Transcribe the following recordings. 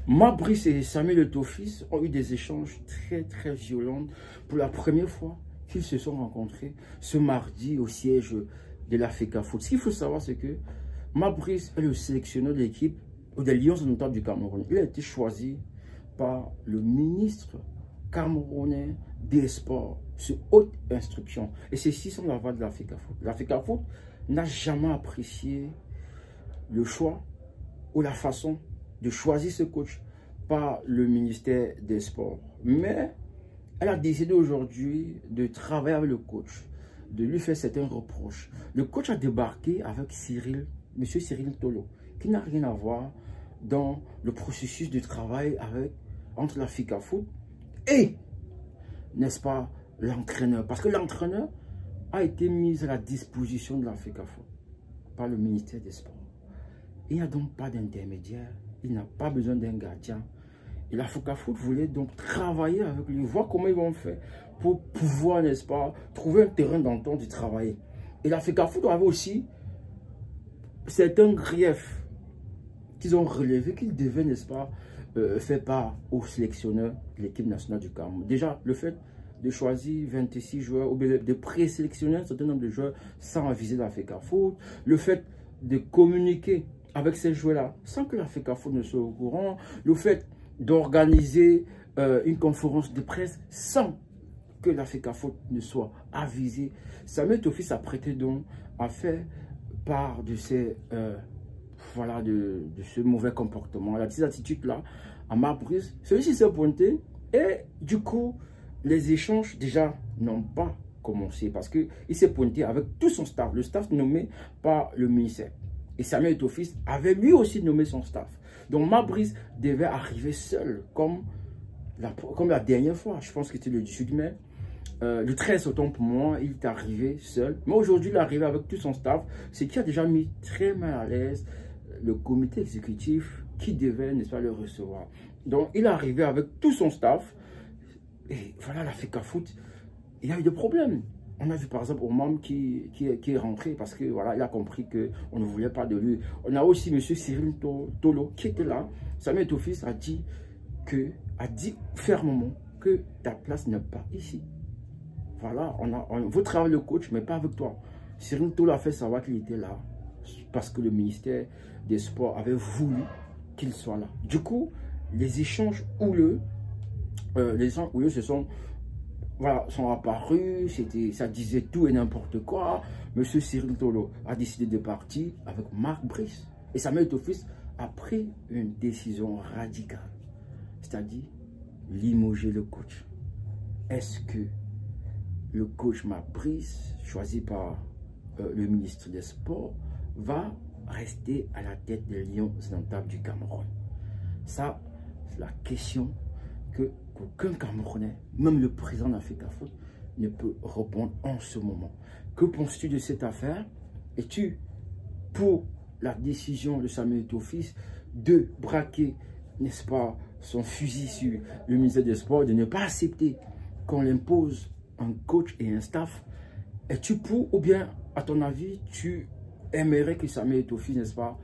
Mabrice et Samuel Eto'o-Fils ont eu des échanges très violents pour la première fois qu'ils se sont rencontrés ce mardi au siège de la FECAFOOT. Ce qu'il faut savoir, c'est que Mabrice est le sélectionneur de l'équipe des Lions indomptables du Cameroun. Il a été choisi par le ministre camerounais des Sports sur haute instruction. Et ceci sont la voix de la FECAFOOT. La FECAFOOT n'a jamais apprécié le choix ou la façon de choisir ce coach par le ministère des Sports. Mais elle a décidé aujourd'hui de travailler avec le coach, de lui faire certains reproches. Le coach a débarqué avec M. Cyril Tolo, qui n'a rien à voir dans le processus de travail entre la FECAFOOT et, n'est-ce pas, l'entraîneur. Parce que l'entraîneur a été mis à la disposition de la FECAFOOT par le ministère des Sports. Il n'y a donc pas d'intermédiaire, il n'a pas besoin d'un gardien. Et la FECAFOOT voulait donc travailler avec lui, voir comment ils vont faire pour pouvoir, n'est-ce pas, trouver un terrain d'entente et travailler. Et la FECAFOOT avait aussi certains griefs qu'ils ont relevés, qu'ils devaient, n'est-ce pas, faire part aux sélectionneurs de l'équipe nationale du Cameroun. Déjà, le fait de choisir 26 joueurs ou de présélectionner un certain nombre de joueurs sans aviser la FECAFOOT, le fait de communiquer avec ces joueurs-là sans que la FECAFOOT ne soit au courant, le fait d'organiser une conférence de presse sans que la FECAFOOT ne soit avisée. Samuel Eto'o-Fils a prêté donc à faire part de ces voilà, de ce mauvais comportement, de ces attitudes-là à Mabrice. Celui-ci s'est pointé et du coup, les échanges déjà n'ont pas commencé parce qu'il s'est pointé avec tout son staff, le staff nommé par le ministère. Et Samuel Eto'o-Fils avait lui aussi nommé son staff. Donc Mabrice devait arriver seul, comme la dernière fois. Je pense que c'était le 18 mai. Le 13 autant pour moi, il est arrivé seul. Mais aujourd'hui, il est arrivé avec tout son staff, ce qui a déjà mis très mal à l'aise le comité exécutif qui devait, n'est-ce pas, le recevoir. Donc, il est arrivé avec tout son staff. Et voilà, la FECAFOOT, il y a eu des problèmes. On a vu par exemple Oumam qui est rentré parce que voilà, il a compris qu'on ne voulait pas de lui. On a aussi M. Cyril Tolo qui était là. Samuel Eto'o-Fils a dit fermement que ta place n'est pas ici. Voilà, on veut travailler le coach, mais pas avec toi. Cyril Tolo a fait savoir qu'il était là parce que le ministère des Sports avait voulu qu'il soit là. Du coup, les échanges houleux, sont apparus, ça disait tout et n'importe quoi. Monsieur Cyril Tolo a décidé de partir avec Mabrice. Et Samuel Eto'o-Fils a pris une décision radicale, c'est-à-dire limoger le coach. Est-ce que le coach Mabrice, choisi par le ministre des Sports, va rester à la tête des Lions indomptables du Cameroun? Ça, c'est la question qu'aucun Camerounais, même le président de la FECAFOOT, ne peut répondre en ce moment. Que penses-tu de cette affaire? Es-tu pour la décision de Samuel Eto'o-Fils de braquer, n'est-ce pas, son fusil sur le ministère des Sports, de ne pas accepter qu'on l'impose un coach et un staff? Es-tu pour, ou bien, à ton avis, tu aimerais que Samuel Eto'o-Fils, n'est-ce pas,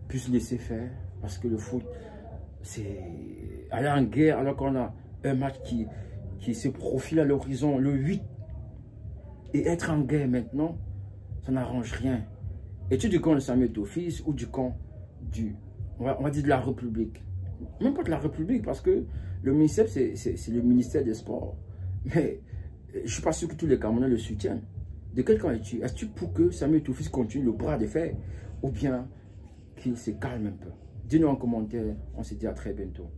puisse laisser faire? Parce que le foot, c'est aller en guerre alors qu'on a un match qui se profile à l'horizon, le 8. Et être en guerre maintenant, ça n'arrange rien. Es-tu du camp de Samuel Eto'o-Fils ou du camp on va dire de la République? Même pas de la République, parce que le ministère, c'est le ministère des Sports. Mais je ne suis pas sûr que tous les Camerounais le soutiennent. De quel camp es-tu? Est-ce pour que Samuel Eto'o-Fils continue le bras de fer ou bien qu'il se calme un peu? Dis-nous en commentaire. On se dit à très bientôt.